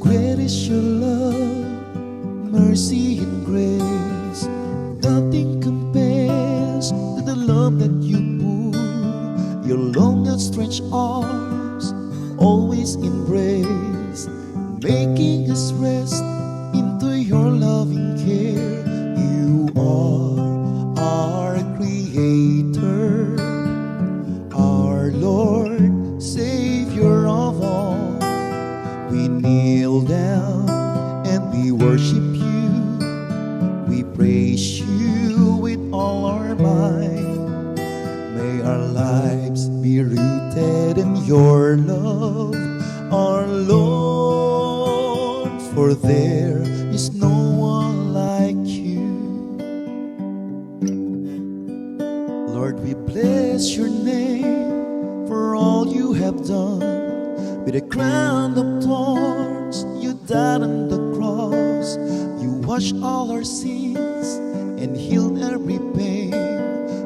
great is your love, mercy and grace. Nothing compares to the love that you pour. Your long outstretched arms always embrace, making us rest into your loving care. You are our Creator, our Lord, Savior of all. We kneel down and we worship you. We praise you with all our might. May our lives be rooted in your love, our Lord, for there is no one like you. Lord, we bless your name for all you have done. With a crown of thorns, you died on the cross. You washed all our sins and healed every pain.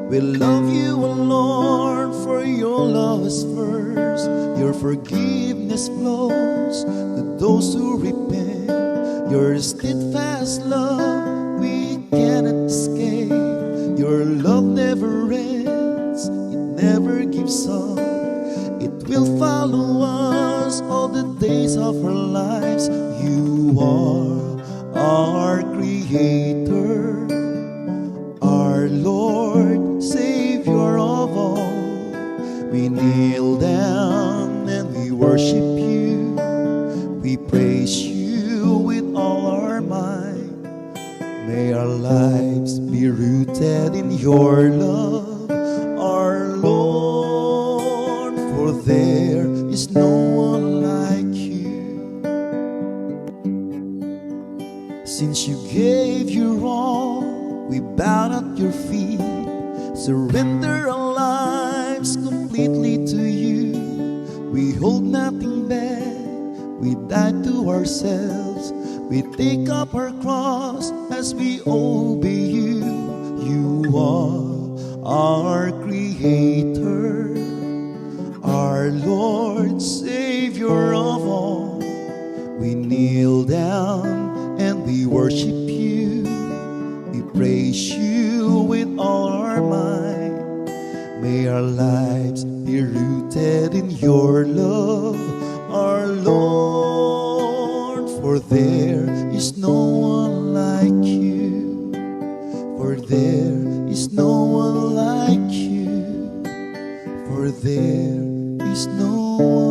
We love you, O Lord, for your love is first. Your forgiveness flows to those who repent. Your steadfast love we cannot escape. Your love never ends, it never gives up. It will follow us all the days of our lives. You are our Creator, our Lord, Savior of all. We kneel down and we worship you. We praise you with all our might. May our lives be rooted in your love, our Lord, for there is no one like you. Since you gave your all, we bow at your feet, surrender our lives completely to you. We hold nothing back, we die to ourselves. We take up our cross as we obey you. You are our Creator, our Lord, Savior of all. We kneel down and we worship you. We praise you with all our might. May our lives be rooted in your love, our Lord, for there is no one like you. For there is no one like you. For there is no one